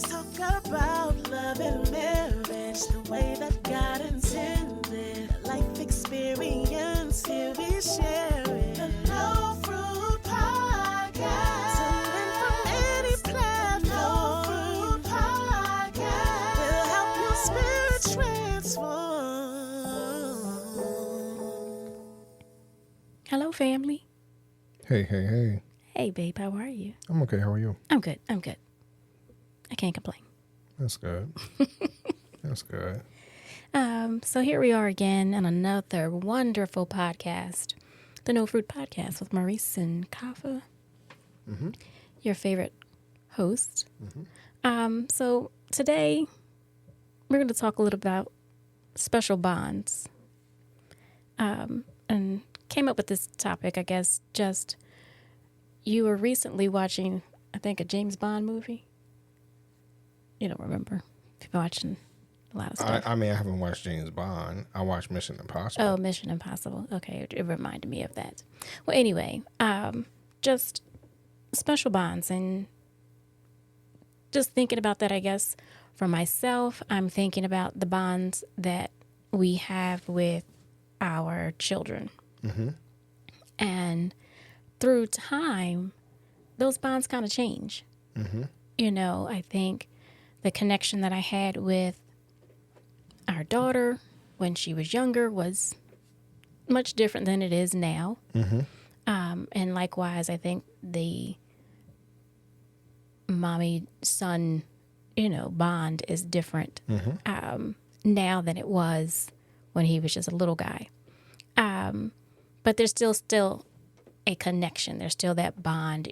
Let's talk about love and marriage, the way that God intended. Life experience, here we share it. The No Fruit Podcast. Tune in from any platform. No Fruit Podcast. Will help your spirit transform. Hello, family. Hey. Hey, babe, how are you? I'm okay. How are you? I'm good. I can't complain. That's good. That's good. So here we are again on another wonderful podcast, the No Fruit Podcast with Maurice and Kafa, your favorite host. So today we're going to talk a little about special bonds, and came up with this topic, I guess, just you were recently watching, I think, a James Bond movie. You don't remember. You've been watching a lot of stuff. I mean, I haven't watched James Bond. I watched Mission Impossible. Oh, Mission Impossible. Okay, it reminded me of that. Well, anyway, just special bonds and just thinking about that, I guess, for myself, I'm thinking about the bonds that we have with our children. And through time, those bonds kind of change. You know, I think the connection that I had with our daughter when she was younger was much different than it is now. And likewise, I think the mommy-son, bond is different now than it was when he was just a little guy. But there's still a connection. There's still that bond,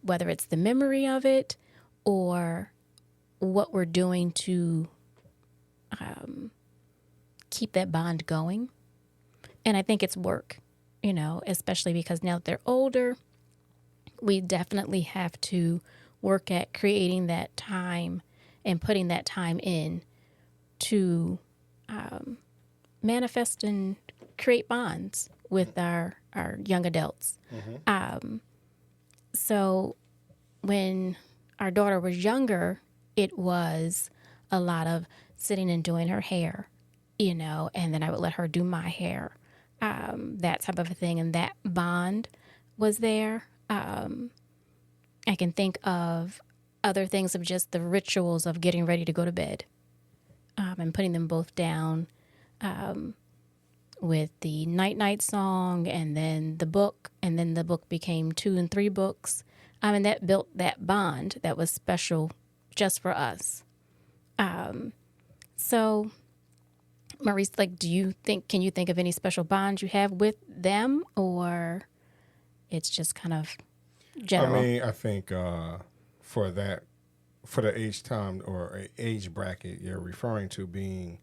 whether it's the memory of it or what we're doing to keep that bond going. And I think it's work, especially because now that they're older, we definitely have to work at creating that time and putting that time in to manifest and create bonds with our young adults. So when our daughter was younger, it was a lot of sitting and doing her hair, and then I would let her do my hair, that type of a thing. And that bond was there. I can think of other things of just the rituals of getting ready to go to bed, and putting them both down, with the night song and then the book, and then the book became 2 and 3 books. And that built that bond that was special just for us. So Maurice, can you think of any special bonds you have with them, or it's just kind of general? I mean, I think for the age time or age bracket you're referring to being,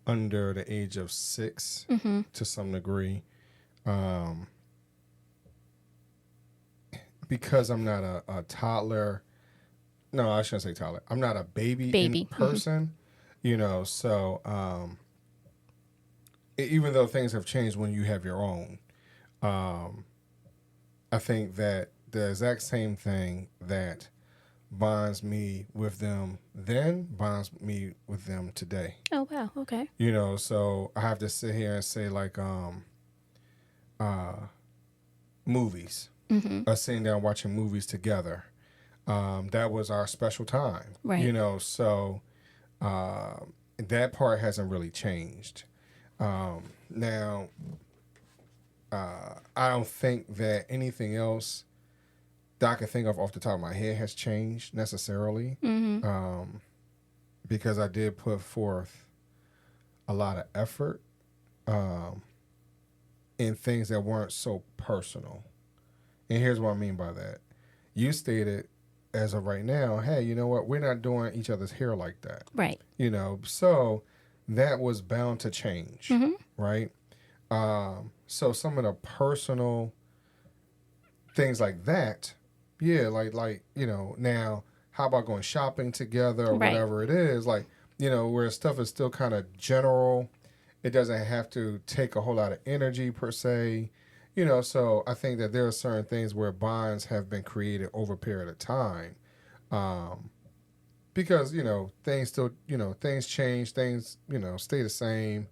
under the age of 6 to some degree, because I'm not a toddler. No, I shouldn't say toddler. I'm not a baby. person, so even though things have changed when you have your own, I think that the exact same thing that bonds me with them then bonds me with them today. Oh, wow. Okay. So I have to sit here and say, like, movies. Us sitting down watching movies together. That was our special time. Right. So that part hasn't really changed. Now, I don't think that anything else that I can think of off the top of my head has changed necessarily, because I did put forth a lot of effort in things that weren't so personal. And here's what I mean by that. You stated, as of right now, hey, you know what? We're not doing each other's hair like that. Right. So that was bound to change, right? So some of the personal things like that, yeah, like now how about going shopping together or whatever it is, where stuff is still kind of general. It doesn't have to take a whole lot of energy per se. So I think that there are certain things where bonds have been created over a period of time. Because, things still, things change, things, stay the same.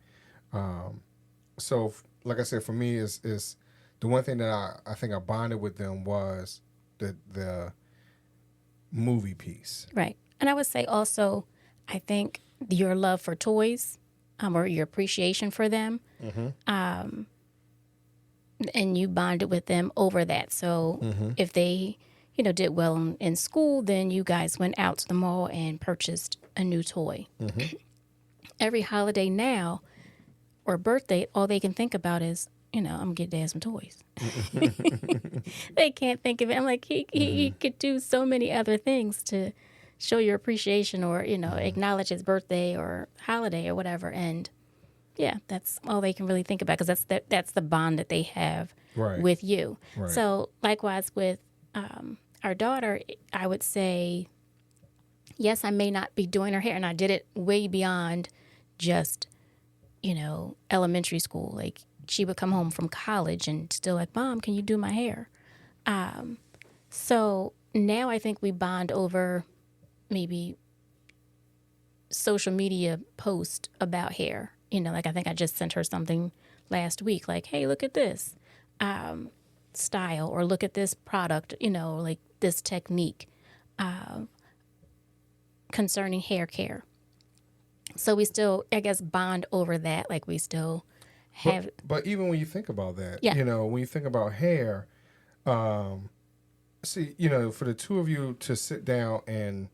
Um, so, like I said, for me, is the one thing that I think I bonded with them was the movie piece. Right. And I would say also, I think your love for toys, or your appreciation for them, and you bonded with them over that. So if they, did well in school, then you guys went out to the mall and purchased a new toy. Every holiday now or birthday, all they can think about is, I'm going to get Dad some toys. They can't think of it. I'm like, he could do so many other things to show your appreciation or, acknowledge his birthday or holiday or whatever. And yeah, that's all they can really think about because that's the bond that they have with you. Right. So likewise with our daughter, I would say, yes, I may not be doing her hair. And I did it way beyond just, elementary school. Like she would come home from college and still like, Mom, can you do my hair? So now I think we bond over maybe social media post about hair. Like I think I just sent her something last week, like, hey, look at this style or look at this product, like this technique concerning hair care. So we still, I guess, bond over that. Like we still have. But even when you think about that, Yeah. when you think about hair, see, for the two of you to sit down and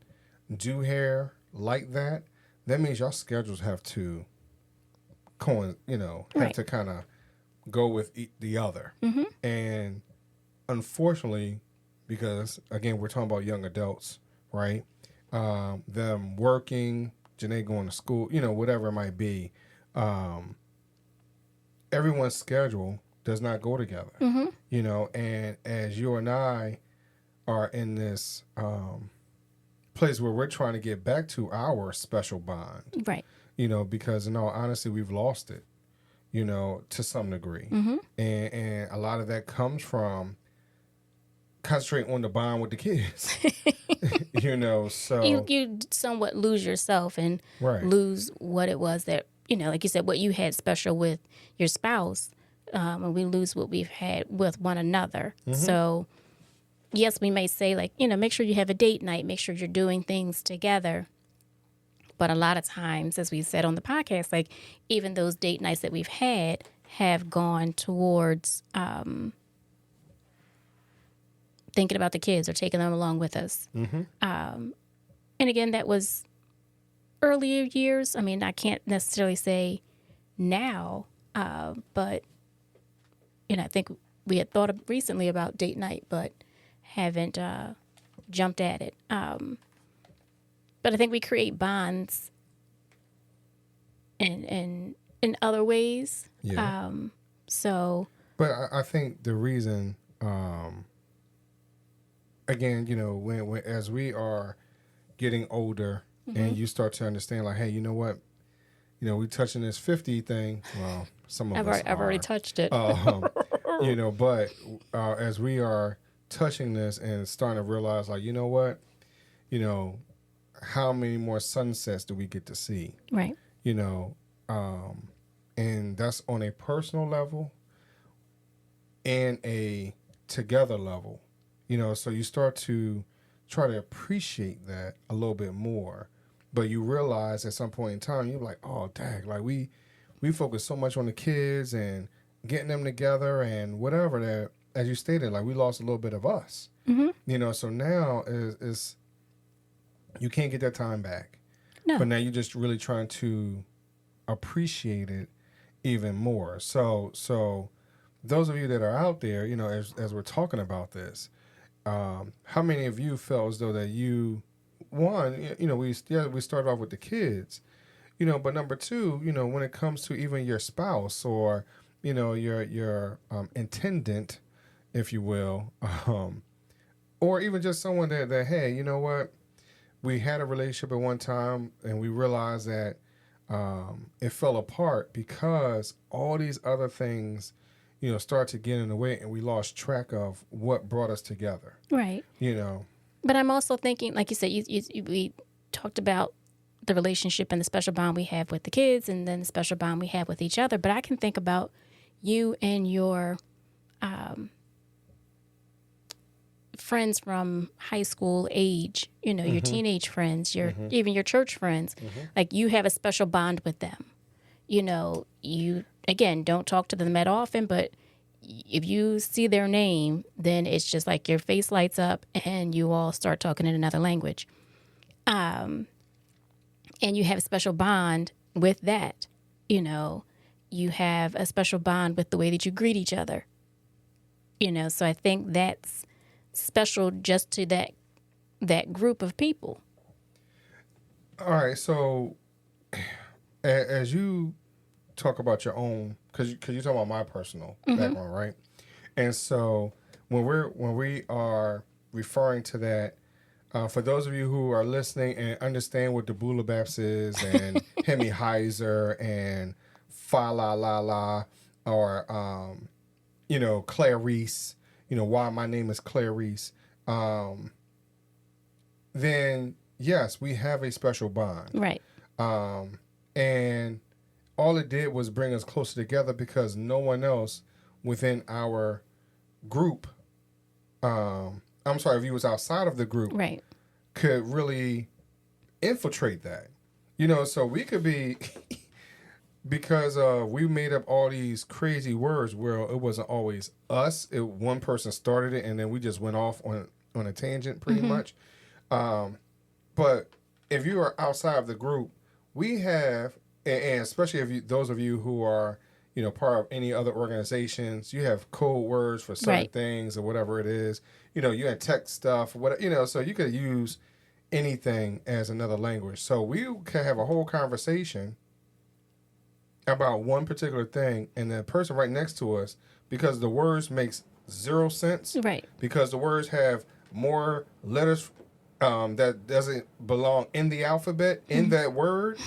do hair like that means your schedules have to have to kind of go with the other. And unfortunately, because again, we're talking about young adults, right? Them working, Janae going to school, whatever it might be. Everyone's schedule does not go together, and as you and I are in this place where we're trying to get back to our special bond, Right. Because in all honesty, we've lost it, to some degree. And a lot of that comes from concentrating on the bond with the kids, so. You somewhat lose yourself and lose what it was that, like you said, what you had special with your spouse, and we lose what we've had with one another. So, yes, we may say like, make sure you have a date night, make sure you're doing things together. But a lot of times, as we said on the podcast, like even those date nights that we've had have gone towards thinking about the kids or taking them along with us. And again, that was earlier years. I mean, I can't necessarily say now, but, I think we had thought recently about date night, but haven't jumped at it. But I think we create bonds in other ways. Yeah. But I think the reason, again, when as we are getting older and you start to understand, like, hey, you know what, we touching this 50 thing. Well, some of us I've already touched it. But as we are touching this and starting to realize, like, you know what, how many more sunsets do we get to see? Right. And that's on a personal level and a together level, so you start to try to appreciate that a little bit more, but you realize at some point in time, you're like, oh, dang, like we focus so much on the kids and getting them together and whatever that, as you stated, like we lost a little bit of us, so now is you can't get that time back. No. But now you're just really trying to appreciate it even more. So those of you that are out there, as we're talking about this, how many of you felt as though that you, one, we started off with the kids, but number two, when it comes to even your spouse or, your intendant, if you will, or even just someone that, hey, you know what? We had a relationship at one time and we realized that it fell apart because all these other things, start to get in the way, and we lost track of what brought us together. Right. But I'm also thinking, like you said, we talked about the relationship and the special bond we have with the kids, and then the special bond we have with each other. But I can think about you and your friends from high school age, your teenage friends, even your church friends. Like, you have a special bond with them. You, again, don't talk to them that often, but if you see their name, then it's just like your face lights up and you all start talking in another language. And you have a special bond with that. You have a special bond with the way that you greet each other. So I think that's special just to that group of people. All right, so as you talk about your own, because you talk about my personal background, right? And so when we are referring to that, for those of you who are listening and understand what the Boulabaps is and Hemi Heiser and Fa La La La, or Clarice, why my name is Clarice, then yes, we have a special bond. Right. And all it did was bring us closer together, because no one else within our group, I'm sorry, if you was outside of the group, right, could really infiltrate that. So we could be, because we made up all these crazy words where it wasn't always us. One person started it, and then we just went off on a tangent pretty much. But if you are outside of the group, we have, and especially if those of you who are, part of any other organizations, you have code words for certain things or whatever it is. You're in tech stuff, so you could use anything as another language. So we can have a whole conversation about one particular thing, and the person right next to us, because the words makes zero sense. Right. Because the words have more letters that doesn't belong in the alphabet in that word,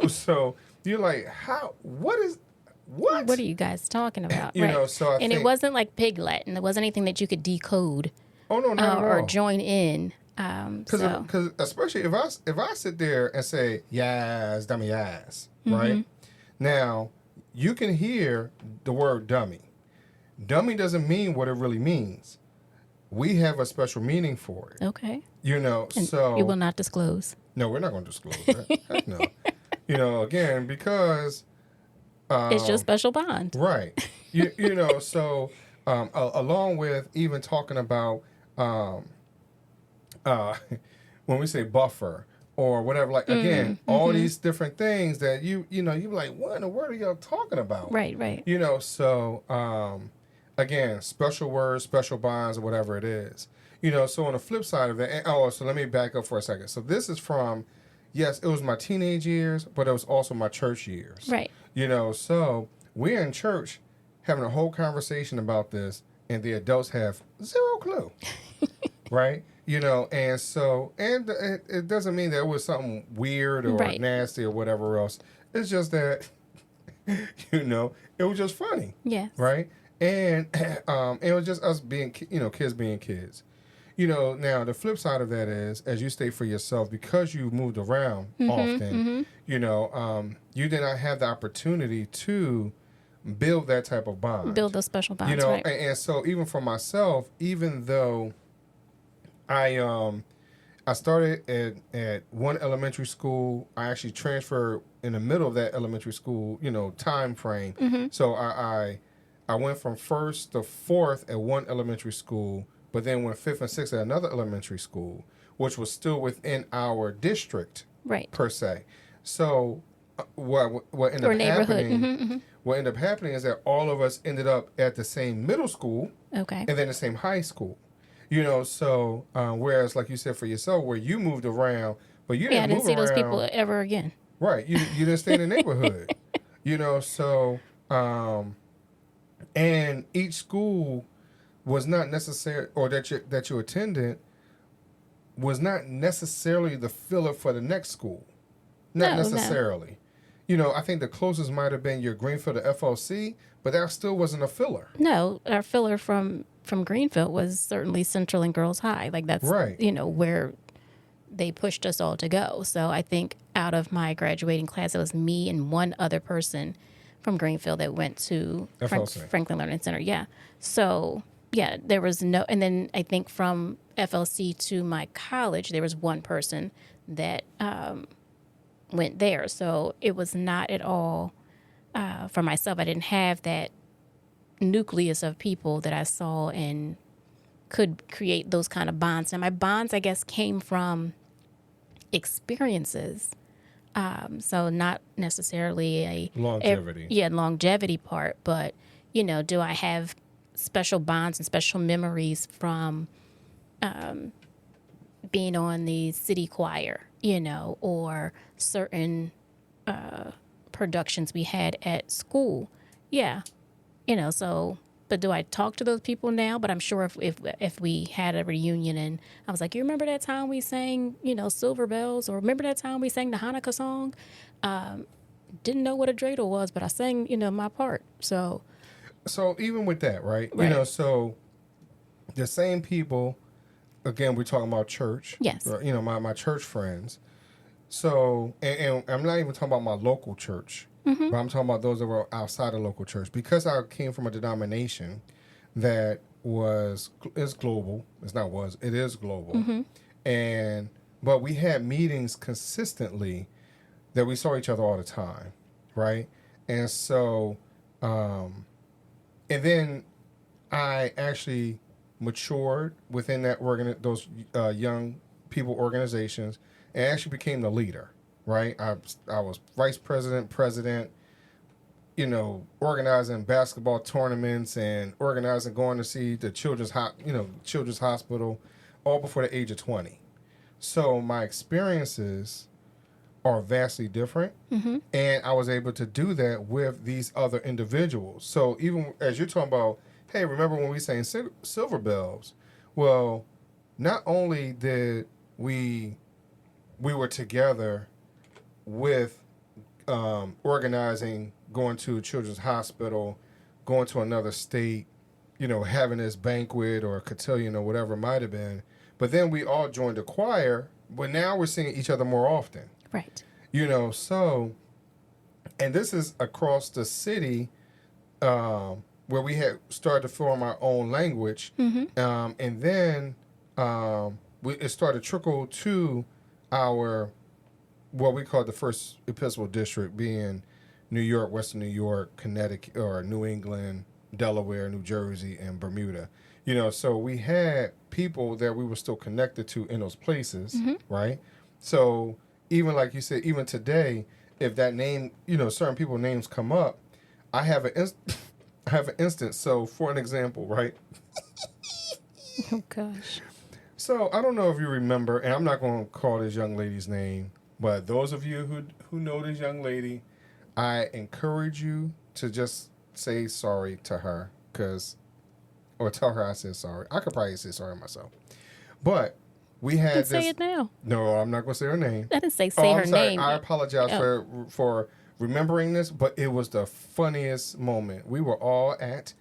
so you're like, what are you guys talking about? So it wasn't like Pig Latin. It wasn't anything that you could decode. Oh no, not at all. Or join in. Because especially if I sit there and say yes, dummy ass, right? Now you can hear the word dummy. Dummy doesn't mean what it really means. We have a special meaning for it. Okay. So you will not disclose. No, we're not going to disclose that. Heck no. Again, because it's your special bond. Right. So along with even talking about when we say buffer or whatever, like, again, all these different things that you're like, what in the world are y'all talking about? Right. So again, special words, special bonds, or whatever it is. So on the flip side of that, so let me back up for a second. So this is from, yes, it was my teenage years, but it was also my church years. Right. So we're in church having a whole conversation about this, and the adults have zero clue. Right? And so, and it doesn't mean that it was something weird or nasty or whatever else. It's just that, it was just funny. Yes. Right? And it was just us being, kids being kids. Now the flip side of that is, as you state for yourself, because you moved around often, you did not have the opportunity to build that type of bond. Build those special bonds, right. And so even for myself, even though I started at one elementary school, I actually transferred in the middle of that elementary school, time frame. So I went from 1st to 4th at one elementary school, but then went 5th and 6th at another elementary school, which was still within our district, per se. So what ended up happening? What ended up happening is that all of us ended up at the same middle school, and then the same high school. So whereas, like you said for yourself, where you moved around, but you didn't move around. I didn't see those people ever again. Right. You didn't stay in the neighborhood. So and each school was not necessary, or that you attended was not necessarily the filler for the next school. Not necessarily. I think the closest might have been your Greenfield to FLC, but that still wasn't a filler. No, our filler from Greenfield was certainly Central and Girls High. Like that's Right. Where they pushed us all to go. So I think out of my graduating class, it was me and one other person from Greenfield that went to FLC. Franklin Learning Center. Yeah. So yeah, there was no, and then I think from FLC to my college, there was one person that went there. So it was not at all for myself. I didn't have that nucleus of people that I saw and could create those kind of bonds. And my bonds, I guess, came from experiences. So not necessarily a Longevity. Longevity part, but do I have special bonds and special memories from being on the city choir, or certain productions we had at school. Yeah. So, but do I talk to those people now? But I'm sure if we had a reunion and I was like, you remember that time we sang, Silver Bells, or remember that time we sang the Hanukkah song? Didn't know what a dreidel was, but I sang, my part. So even with that, right? So the same people, again, we're talking about church. Yes. My church friends. So, and I'm not even talking about my local church, but I'm talking about those that were outside of local church. Because I came from a denomination that is global. It is global. But we had meetings consistently that we saw each other all the time, right? And so, and then I actually matured within those young people organizations, and actually became the leader, right? I was vice president, organizing basketball tournaments and going to see the children's hospital, all before the age of 20. So my experiences are vastly different, and I was able to do that with these other individuals. So even as you're talking about, hey, remember when we sang Silver Bells? Well, not only did we were together with organizing, going to a children's hospital, going to another state, having this banquet or cotillion or whatever it might have been. But then we all joined a choir, but now we're seeing each other more often. Right. So, and this is across the city where we had started to form our own language. And then it started to trickle to our, what we call the first Episcopal district, being New York, Western New York, Connecticut, or New England, Delaware, New Jersey, and Bermuda. So we had people that we were still connected to in those places, right? So even like you said, even today, if that name, certain people's names come up, I have an instance. So for an example, right? Oh gosh. So I don't know if you remember, and I'm not going to call this young lady's name, but those of you who know this young lady, I encourage you to just say sorry to her, or tell her I said sorry. I could probably say sorry myself, but we had this. Say it now. No, I'm not going to say her name. I didn't say I'm her sorry. name. I apologize for remembering this, but it was the funniest moment. We were all at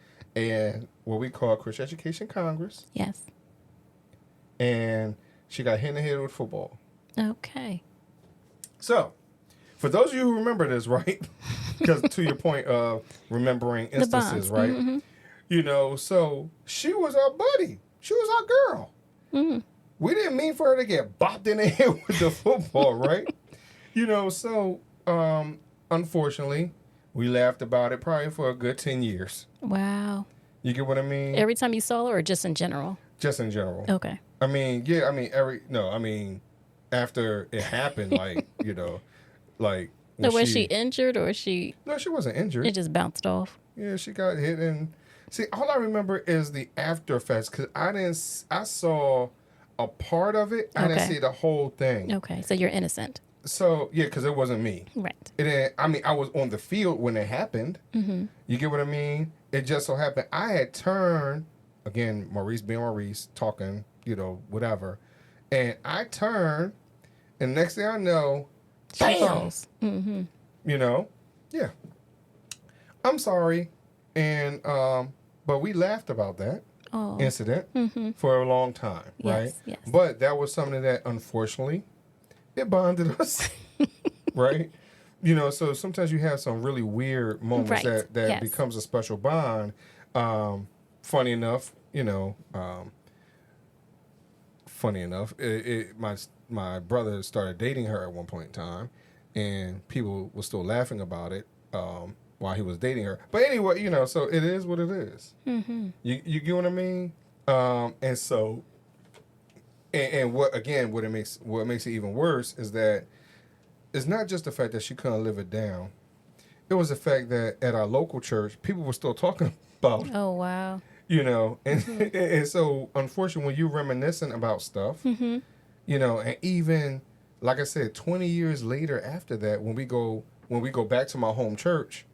what we call Christian Education Congress. Yes. And she got hit in the head with football. Okay. So, for those of you who remember this, right? Because to your point of remembering instances, right? So she was our buddy. She was our girl. We didn't mean for her to get bopped in the head with the football, right? So unfortunately, we laughed about it probably for a good 10 years. Wow. You get what I mean? Every time you saw her, or just in general? Just in general. Okay. After it happened, Was she injured, or she? No, she wasn't injured. It just bounced off. Yeah, she got hit, and see, all I remember is the after effects, because I saw a part of it. I didn't see the whole thing. Okay, so you're innocent. So yeah, because it wasn't me. Right. I was on the field when it happened. You get what I mean? It just so happened I had turned. Again, Maurice being Maurice, talking, whatever. And I turned, and next thing I know, She bam! falls. you know, yeah, I'm sorry. And, but we laughed about that incident for a long time, right? Yes. But that was something that, unfortunately, it bonded us, right? You know, so sometimes you have some really weird moments Right. that Yes. becomes a special bond. Funny enough, my brother started dating her at one point in time, and people were still laughing about it while he was dating her. But anyway, so it is what it is. Mm-hmm. You get what I mean? And so, and what makes it even worse is that it's not just the fact that she couldn't live it down. It was the fact that at our local church, people were still talking about it. Oh, wow. And so unfortunately, when you're reminiscing about stuff, and even like I said, 20 years later after that, when we go back to my home church,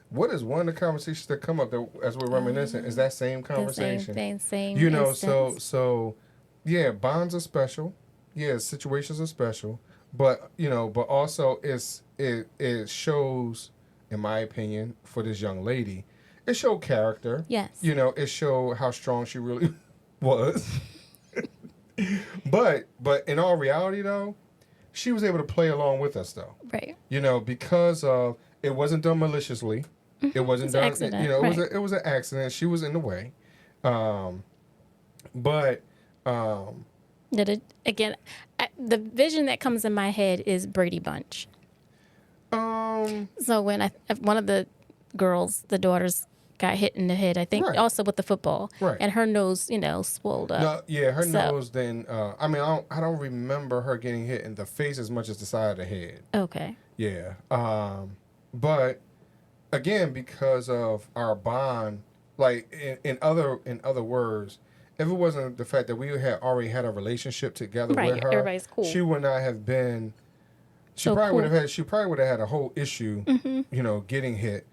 what is one of the conversations that come up as we're reminiscing is that same conversation. The same instance. so yeah, bonds are special. Yeah, situations are special, but also it shows, in my opinion, for this young lady, it showed character. Yes. It showed how strong she really was. But in all reality, though, she was able to play along with us, though. Right. Because of it wasn't done maliciously. It wasn't done. Accident. It was an accident. She was in the way. But again, the vision that comes in my head is Brady Bunch. So when one of the girls, the daughters, got hit in the head, I think also with the football, and her nose, swelled up. No, yeah, her nose. Then I don't remember her getting hit in the face as much as the side of the head. Okay. Yeah. But again, because of our bond, like in other words, if it wasn't the fact that we had already had a relationship together with her, everybody's cool. She would not have been. She probably would have had a whole issue, getting hit.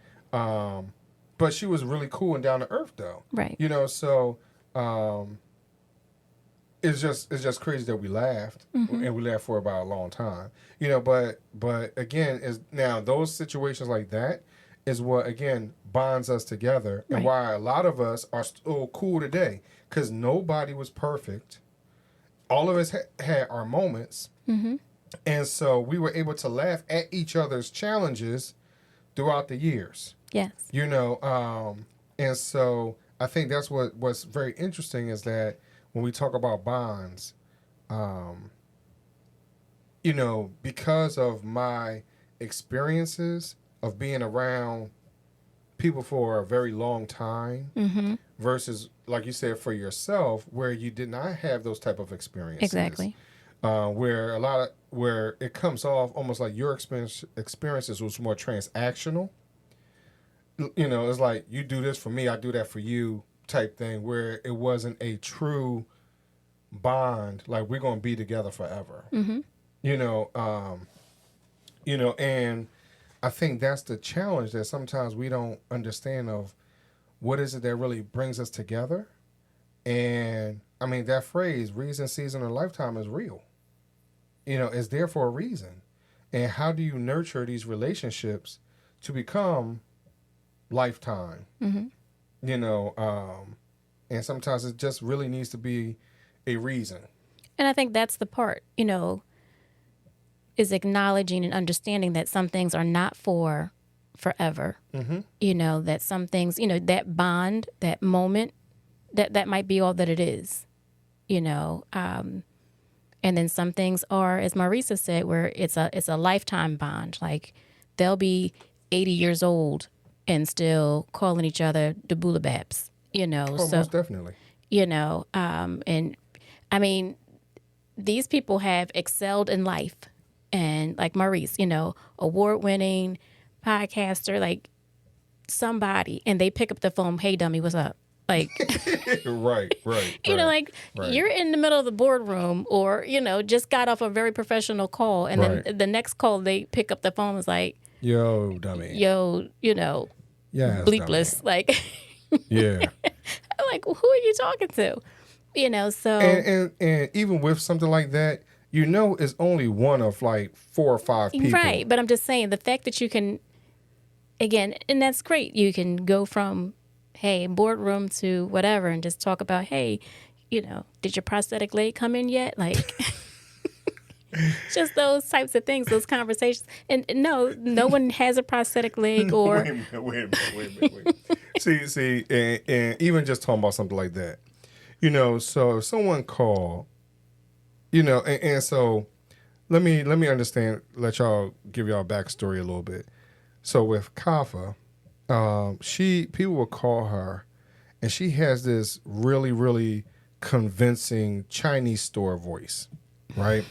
But she was really cool and down to earth, though. Right. So it's just crazy that we laughed, and we laughed for about a long time. But again, is now those situations like that is what again bonds us together, and why a lot of us are still cool today, because nobody was perfect. All of us had our moments, and so we were able to laugh at each other's challenges throughout the years. Yes. And so I think that's what's very interesting is that when we talk about bonds, because of my experiences of being around people for a very long time versus, like you said, for yourself, where you did not have those type of experiences. Exactly. Where it comes off almost like your experiences was more transactional. It's like you do this for me, I do that for you type thing, where it wasn't a true bond, like we're going to be together forever. And I think that's the challenge that sometimes we don't understand of what is it that really brings us together. And I mean, that phrase, reason, season, or lifetime is real. It's there for a reason. And how do you nurture these relationships to become lifetime? And sometimes it just really needs to be a reason. And I think that's the part, is acknowledging and understanding that some things are not for forever. That some things, that bond, that moment, that might be all that it is, and then some things are, as Marisa said, where it's a lifetime bond. Like they'll be 80 years old and still calling each other the Boolababs, Oh, most definitely. And I mean, these people have excelled in life. And like Maurice, award-winning podcaster, like somebody, and they pick up the phone, hey, dummy, what's up? Like, right. You're in the middle of the boardroom or, just got off a very professional call. And then the next call they pick up the phone is like, yo, dummy. Yo, yes, bleepless. Dummy. Like, yeah. I'm like, well, who are you talking to? So. And even with something like that, it's only one of like 4 or 5 people. Right. But I'm just saying the fact that you can, again, and that's great. You can go from, hey, boardroom to whatever and just talk about, hey, did your prosthetic leg come in yet? Like, just those types of things, those conversations. And no one has a prosthetic leg or. Wait a minute. See, and even just talking about something like that, so if someone called, and so let me understand, let y'all give y'all a backstory a little bit. So with Kafa, people will call her, and she has this really, really convincing Chinese store voice, right?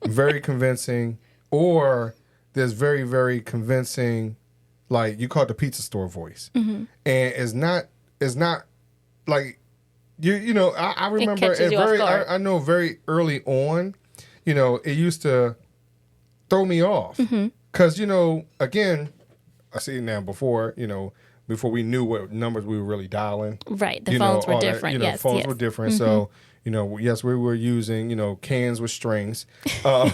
Very convincing, or there's very, very convincing, like you call it the pizza store voice, and it's not like I remember I know very early on, it used to throw me off because again, I see it now before we knew what numbers we were really dialing. Right, the phones were different. Yes, phones were different. So yes, we were using cans with strings, but.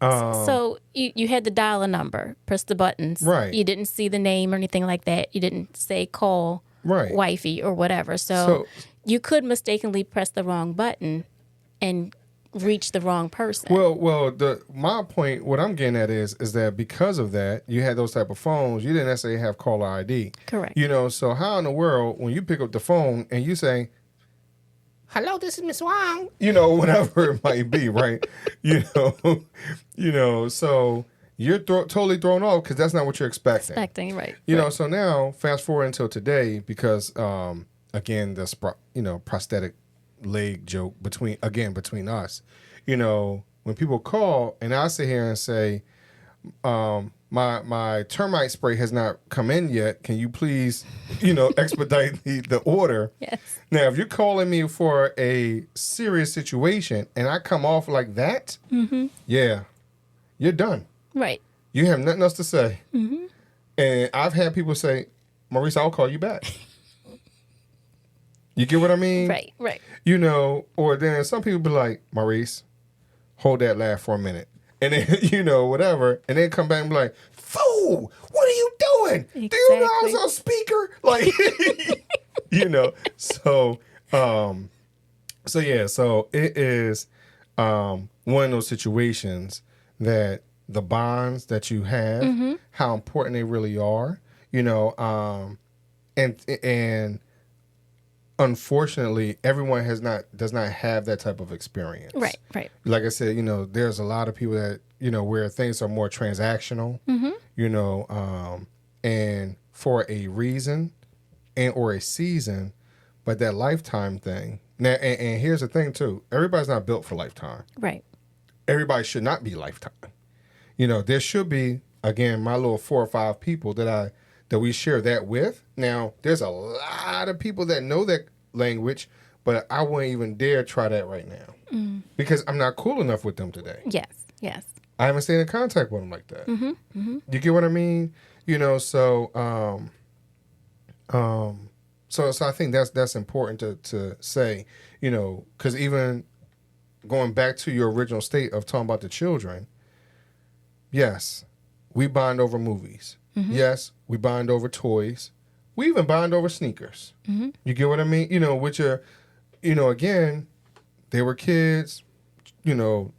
So you had to dial a number, press the buttons. Right. You didn't see the name or anything like that. You didn't say call wifey or whatever. So you could mistakenly press the wrong button and reach the wrong person. Well, my point, what I'm getting at is that because of that, you had those type of phones. You didn't necessarily have caller ID. Correct. So how in the world when you pick up the phone and you say, "Hello, this is Miss Wang," whatever it might be, right? So you're totally thrown off because that's not what you're expecting. Right. So now fast forward until today because, again, this, prosthetic leg joke between us, when people call and I sit here and say, my termite spray has not come in yet. Can you please, expedite the order? Yes. Now, if you're calling me for a serious situation and I come off like that, yeah, you're done. Right. You have nothing else to say. And I've had people say, "Maurice, I'll call you back." You get what I mean? Right. Or then some people be like, "Maurice, hold that laugh for a minute." And then, whatever. And then come back and be like, "Fool, what are you doing? Exactly. Do you know I was on speaker?" Like, So it is one of those situations that the bonds that you have, how important they really are, and unfortunately, everyone does not have that type of experience. Right. Like I said, there's a lot of people that, where things are more transactional, and for a reason or a season, but that lifetime thing. Now, and here's the thing too, everybody's not built for lifetime. Right. Everybody should not be lifetime. There should be, again, my little 4 or 5 people that we share that with. Now, there's a lot of people that know that language, but I wouldn't even dare try that right now because I'm not cool enough with them today. Yes. I haven't stayed in contact with them like that. You get what I mean? So I think that's important to say, because even going back to your original state of talking about the children, yes, we bond over movies. Yes, we bond over toys. We even bond over sneakers. You get what I mean? Which are, again, they were kids,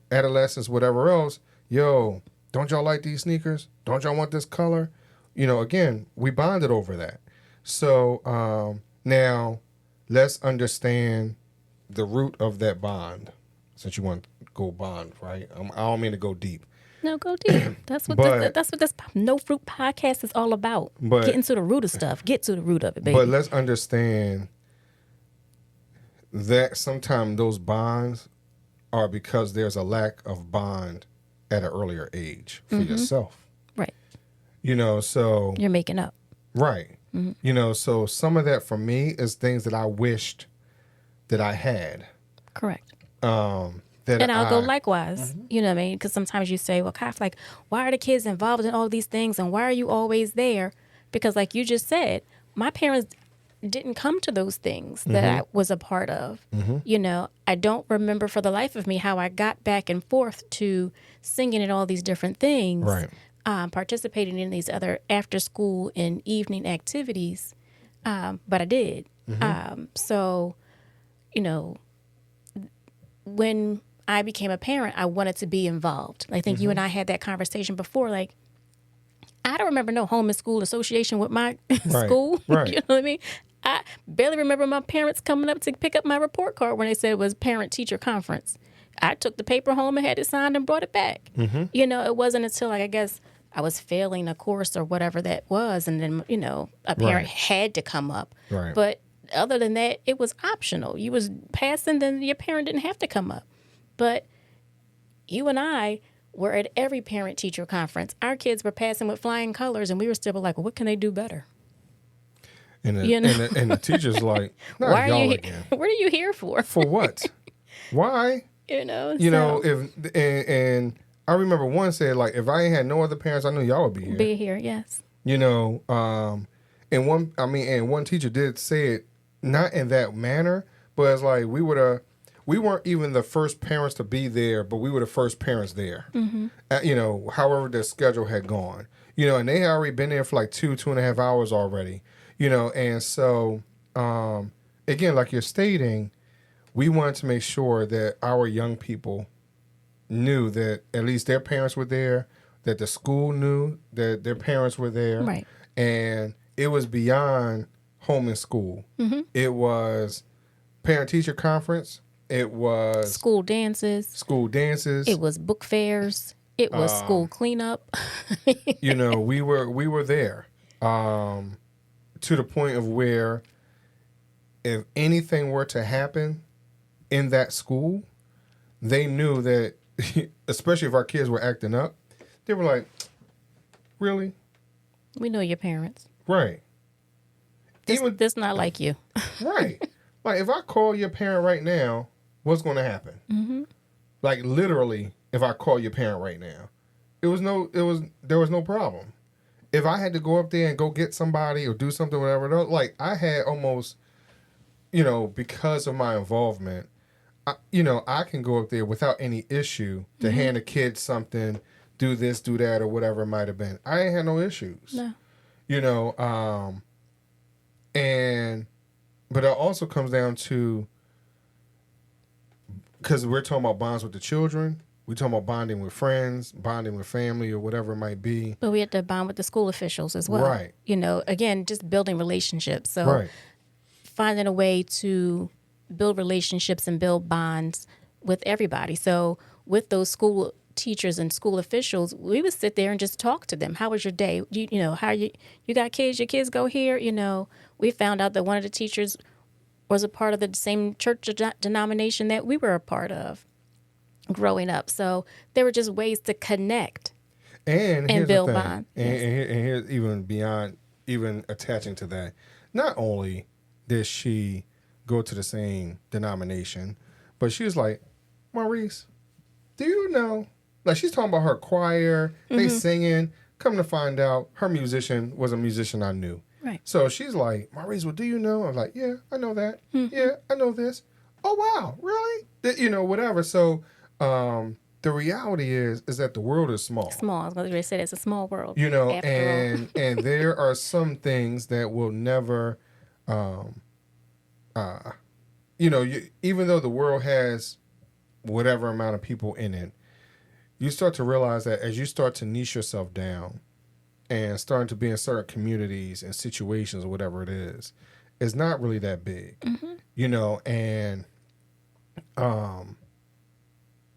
adolescents, whatever else. Yo, don't y'all like these sneakers? Don't y'all want this color? Again, we bonded over that. So now let's understand the root of that bond. Since you want to go bond, right? I don't mean to go deep. No, go deep. That's what this No Fruit podcast is all about. Getting to the root of stuff. Get to the root of it, baby. But let's understand that sometimes those bonds are because there's a lack of bond at an earlier age for yourself. Right. So you're making up. Right. So some of that for me is things that I wished that I had. Correct. And I'll go likewise, you know what I mean? Because sometimes you say, well, Kaf, like, why are the kids involved in all these things and why are you always there? Because like you just said, my parents didn't come to those things that I was a part of. You know, I don't remember for the life of me how I got back and forth to singing at all these different things, Right. Participating in these other after school and evening activities. But I did. So, you know, when I became a parent, I wanted to be involved. I think you and I had that conversation before. Like, I don't remember no home and school association with my school. Right. You know what I mean? I barely remember my parents coming up to pick up my report card when they said it was parent-teacher conference. I took the paper home and had it signed and brought it back. You know, it wasn't until, like, I guess I was failing a course or whatever that was, and then, you know, a parent had to come up. Right. But other than that, it was optional. You was passing, then your parent didn't have to come up. But you and I were at every parent-teacher conference. Our kids were passing with flying colors, and we were still like, well, what can they do better? And the, You know? and the teacher's like, not Why are y'all you again. What are you here for? For what? Why? You know, and I remember one said, like, if I ain't had no other parents, I knew y'all would be here. Be here, yes. You know, and one teacher did say it not in that manner, but it's like we weren't even the first parents to be there, but we were the first parents there. You know, however the schedule had gone. You know, and they had already been there for like 2.5 hours already. You know, and so again, like you're stating, we wanted to make sure that our young people knew that at least their parents were there, that the school knew that their parents were there. Right. And it was beyond home and school. It was parent-teacher conference. It was School dances. It was book fairs. It was school cleanup. You know, we were there to the point of where if anything were to happen in that school, they knew that, especially if our kids were acting up, they were like, really? We know your parents. Right. This not like you. Right. Like, if I call your parent right now, what's going to happen? Like, literally, if I call your parent right now, there was no problem. If I had to go up there and go get somebody or do something, whatever, like, I had almost, you know, because of my involvement, I can go up there without any issue to hand a kid something, do this, do that, or whatever it might have been. I ain't had no issues. No. You know, but it also comes down to, because we're talking about bonds with the children, we're talking about bonding with friends, bonding with family, or whatever it might be. But we had to bond with the school officials as well. Right. You know, again, just building relationships. So Right. finding a way to build relationships and build bonds with everybody. So with those school teachers and school officials, we would sit there and just talk to them. How was your day? You know, how you got kids? Your kids go here? You know, we found out that one of the teachers was a part of the same church denomination that we were a part of growing up. So there were just ways to connect and build bonds. And here's even beyond even attaching to that. Not only did she go to the same denomination, but she was like, Maurice, do you know? Like, she's talking about her choir, they singing. Come to find out, her musician was a musician I knew. Right. So she's like, Maurice, well, do you know? I was like, yeah, I know that. Yeah, I know this. Oh, wow, really? You know, whatever. So the reality is that the world is small. Small. I was going to say it's a small world. You know, after all. and there are some things that will never, you know, even though the world has whatever amount of people in it, you start to realize that as you start to niche yourself down and starting to be in certain communities and situations or whatever it is, it's not really that big, you know, and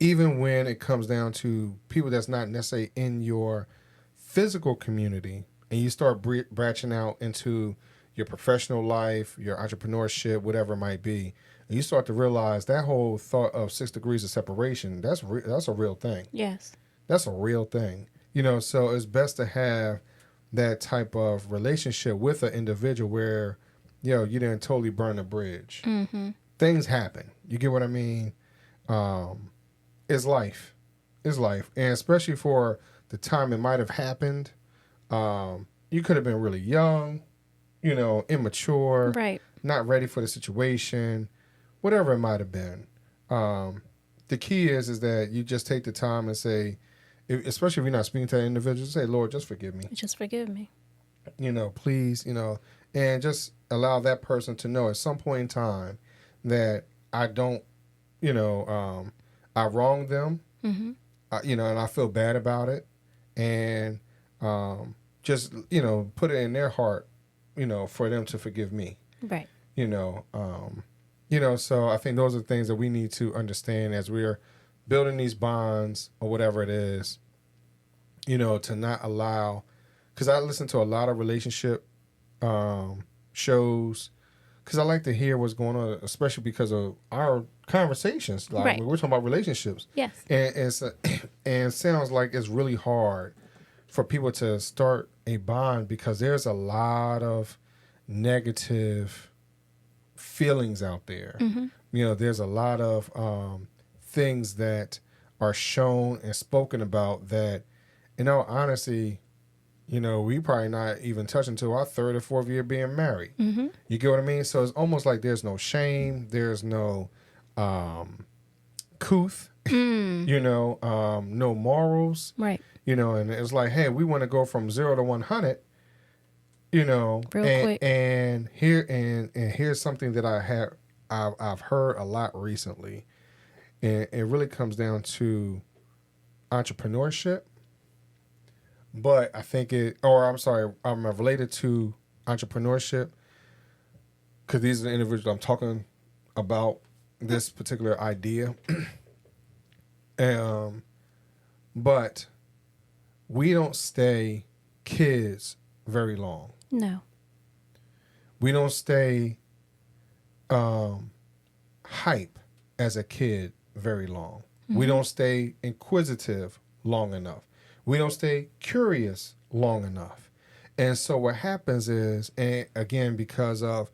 even when it comes down to people that's not necessarily in your physical community and you start branching out into your professional life, your entrepreneurship, whatever it might be, and you start to realize that whole thought of 6 degrees of separation, that's a real thing. Yes. That's a real thing. You know, so it's best to have that type of relationship with an individual where, you know, you didn't totally burn the bridge. Things happen. You get what I mean? It's life. It's life. And especially for the time it might have happened, you could have been really young, you know, immature. Right. not ready for the situation, whatever it might have been. The key is that you just take the time and say, especially if you're not speaking to that individual, say, Lord, just forgive me. Just forgive me. Please, and just allow that person to know at some point in time that I don't, I wronged them, Mm-hmm. and I feel bad about it. And just, put it in their heart, for them to forgive me. Right. So I think those are the things that we need to understand as we're building these bonds or whatever it is, to not allow, because I listen to a lot of relationship shows, because I like to hear what's going on, especially because of our conversations. Like right. when we're talking about relationships. Yes. And it sounds like it's really hard for people to start a bond because there's a lot of negative feelings out there. Mm-hmm. There's a lot of things that are shown and spoken about that, in all honesty, we probably not even touching to our third or fourth year being married. Mm-hmm. You get what I mean? So it's almost like there's no shame, there's no couth, no morals, right? And it's like, hey, we want to go from 0 to 100. Real quick. And here's something that I've heard a lot recently, and it really comes down to entrepreneurship. But I think I'm related to entrepreneurship because these are the individuals I'm talking about this particular idea. But we don't stay kids very long. No. We don't stay hype as a kid very long. Mm-hmm. We don't stay inquisitive long enough. We don't stay curious long enough. And so what happens is, and again, because of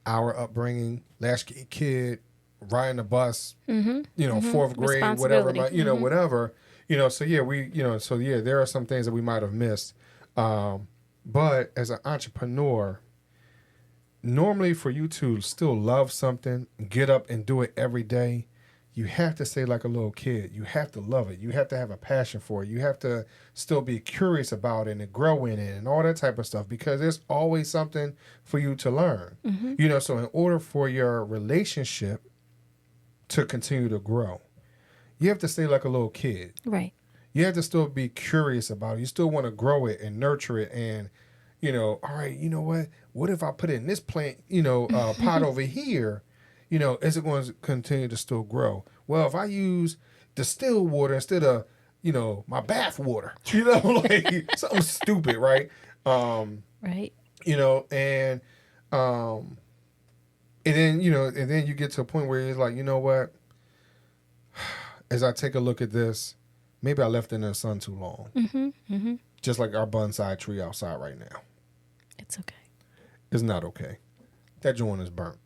our upbringing, latchkey kid, riding the bus, fourth grade, whatever, whatever, there are some things that we might have missed. But as an entrepreneur, normally for you to still love something, get up and do it every day, you have to stay like a little kid. You have to love it. You have to have a passion for it. You have to still be curious about it and grow in it and all that type of stuff because there's always something for you to learn. Mm-hmm. So in order for your relationship to continue to grow, you have to stay like a little kid. Right. You have to still be curious about it. You still want to grow it and nurture it and, all right, you know what? What if I put it in this plant, pot over here? Is it going to continue to still grow? Well, if I use distilled water instead of, my bath water, like something stupid, right? Right. And then, and then you get to a point where it's like, you know what? As I take a look at this, maybe I left it in the sun too long. Mm-hmm. Mm-hmm. Just like our bonsai tree outside right now. It's okay. It's not okay. That joint is burnt.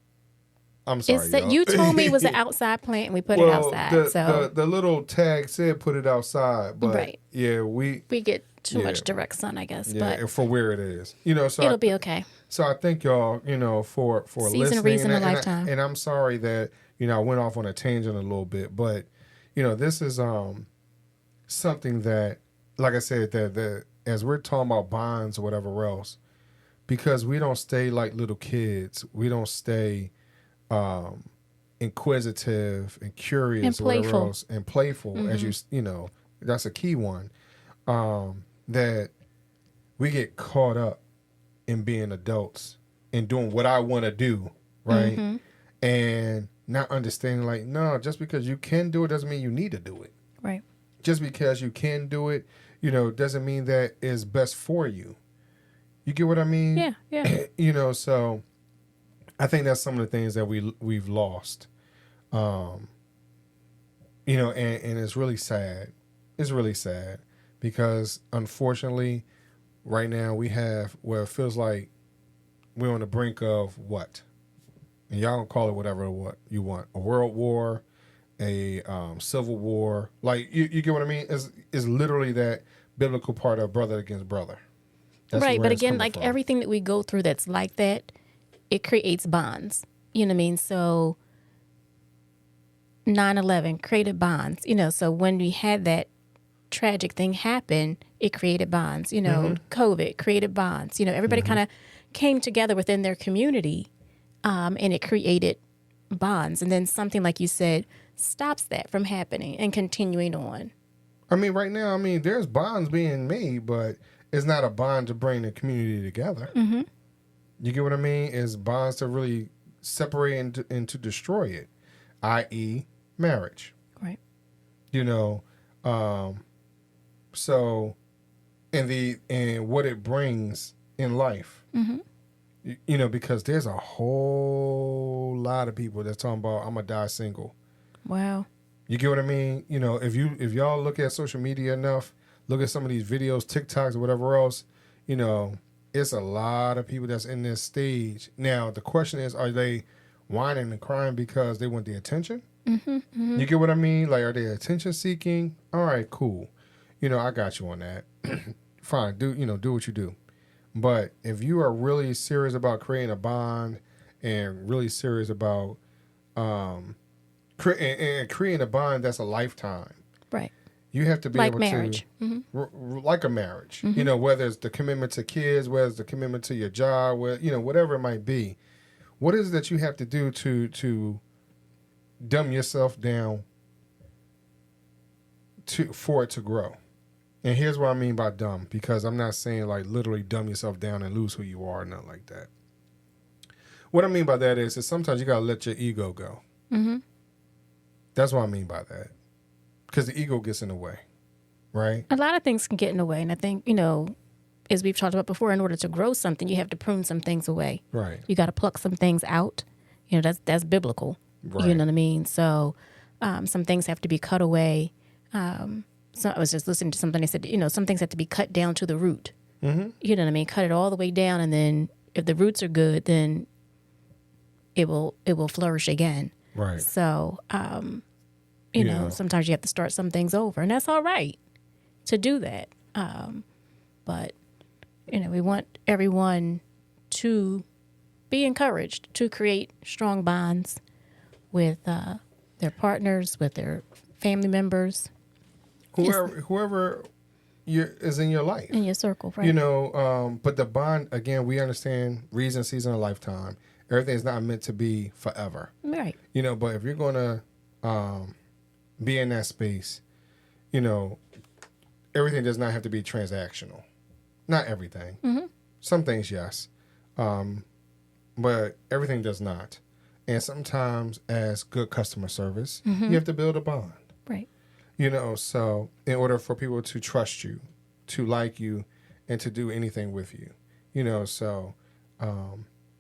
I'm sorry, y'all. You told me it was an outside plant, and we put it outside. The little tag said put it outside, but right. Yeah, we get too much direct sun, I guess. Yeah, but for where it is, so it'll be okay. So I thank y'all, for season, listening. reason, a lifetime. And I'm sorry that I went off on a tangent a little bit, but this is something that, like I said, that as we're talking about bonds or whatever else, because we don't stay like little kids, we don't stay inquisitive and curious and playful. Or whatever else, and playful, mm-hmm. as that's a key one, that we get caught up in being adults and doing what I want to do, right? Mm-hmm. And not understanding, like, no, just because you can do it doesn't mean you need to do it. Right. Just because you can do it, doesn't mean that is best for you. You get what I mean? Yeah. So I think that's some of the things that we've lost. And it's really sad. It's really sad because unfortunately right now we have where it feels like we're on the brink of what? And y'all can call it whatever what you want. A world war, a civil war. Like you get what I mean? It's literally that biblical part of brother against brother. That's right, but again, like everything that we go through that's like that, it creates bonds. You know what I mean? So 9/11 created bonds, so when we had that tragic thing happen, it created bonds. COVID created bonds. Everybody kind of came together within their community, and it created bonds. And then something like you said stops that from happening and continuing on. I mean, right now, there's bonds being made, but it's not a bond to bring the community together. Mm-hmm. You get what I mean? It's bonds to really separate and to destroy it, i.e., marriage. Right. So, and what it brings in life. Mm-hmm. Because there's a whole lot of people that's talking about, I'm gonna die single. Wow. You get what I mean? If y'all look at social media enough, look at some of these videos, TikToks or whatever else, it's a lot of people that's in this stage. Now, the question is, are they whining and crying because they want the attention? Mm-hmm, mm-hmm. You get what I mean? Like, are they attention seeking? All right, cool. I got you on that. Fine, do what you do. But if you are really serious about creating a bond and really serious about creating a bond that's a lifetime, right? You have to be like able marriage. to, Mm-hmm. like a marriage. Mm-hmm. Whether it's the commitment to kids, whether it's the commitment to your job, whatever it might be. What is it that you have to do to dumb yourself down for it to grow? And here's what I mean by dumb, because I'm not saying like literally dumb yourself down and lose who you are, nothing like that. What I mean by that is sometimes you gotta let your ego go. Mm-hmm. That's what I mean by that. Because the ego gets in the way, right? A lot of things can get in the way. And I think, as we've talked about before, in order to grow something, you have to prune some things away. Right. You got to pluck some things out. That's biblical. Right. You know what I mean? So some things have to be cut away. So I was just listening to something. They said, some things have to be cut down to the root. Mm-hmm. You know what I mean? Cut it all the way down. And then if the roots are good, then it will flourish again. Right. So, sometimes you have to start some things over, and that's all right to do that. But, we want everyone to be encouraged to create strong bonds with their partners, with their family members. Whoever is in your life. In your circle, right. But the bond, again, we understand reason, season, a lifetime. Everything's not meant to be forever. Right. But if you're going to be in that space, everything does not have to be transactional. Not everything. Mm-hmm. Some things, yes. But everything does not. And sometimes as good customer service, mm-hmm. you have to build a bond. Right. So in order for people to trust you, to like you, and to do anything with you,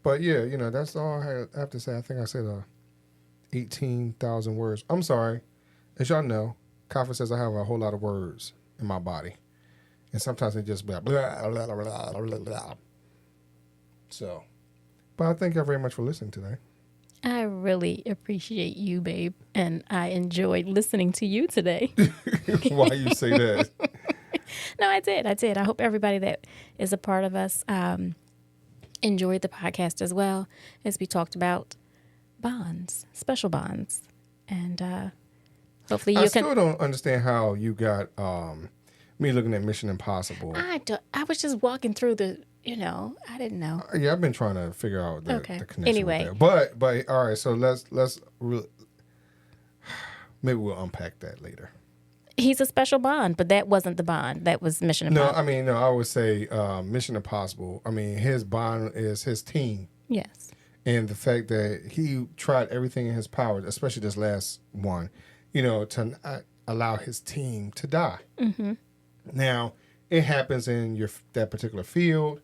but yeah, that's all I have to say. I think I said 18,000 words. I'm sorry. As y'all know, Kafa says I have a whole lot of words in my body. And sometimes they just blah, blah, blah, blah, blah, blah. So, but I thank you very much for listening today. I really appreciate you, babe. And I enjoyed listening to you today. Why you say that? No, I did. I hope everybody that is a part of us enjoyed the podcast as well, as we talked about bonds, special bonds. And hopefully I still don't understand how you got me looking at Mission Impossible. I was just walking through the, I didn't know. Yeah, I've been trying to figure out the connection. Anyway. With that. But all right, so let's maybe we'll unpack that later. He's a special bond, but that wasn't the bond. That was Mission Impossible. I would say Mission Impossible. His bond is his team. Yes. And the fact that he tried everything in his power, especially this last one, to not allow his team to die. Mm-hmm. Now, it happens in that particular field,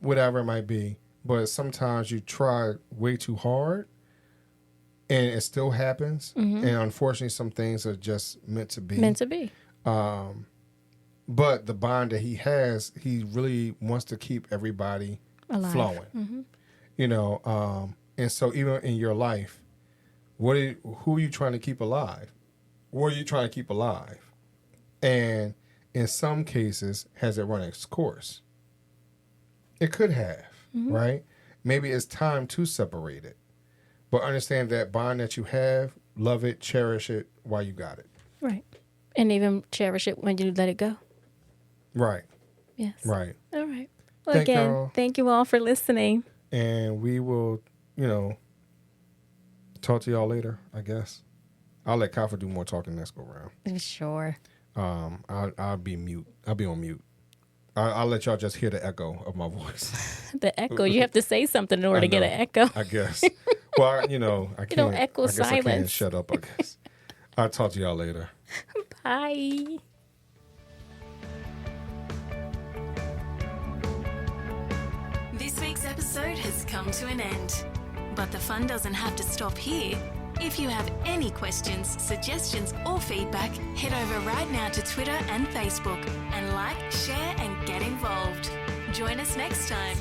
whatever it might be. But sometimes you try way too hard, and it still happens. Mm-hmm. And unfortunately, some things are just meant to be. Meant to be. But the bond that he has, he really wants to keep everybody alive. Flowing. Mm-hmm. And so even in your life, who are you trying to keep alive? What are you trying to keep alive? And in some cases, has it run its course? It could have, mm-hmm. right? maybe it's time to separate it. But understand that bond that you have, love it, cherish it while you got it. Right. And even cherish it when you let it go. Right. Yes. Right. All right. Well, again, thank you all for listening. And we will, talk to y'all later, I guess. I'll let Kafa do more talking next go round. Sure. I'll be mute. I'll be on mute. I'll let y'all just hear the echo of my voice. The echo. You have to say something in order to get an echo. I guess. Well, I can't. You don't echo silence. I can't shut up, I guess. I'll talk to y'all later. Bye. This week's episode has come to an end. But the fun doesn't have to stop here. If you have any questions, suggestions, or feedback, head over right now to Twitter and Facebook and like, share, and get involved. Join us next time.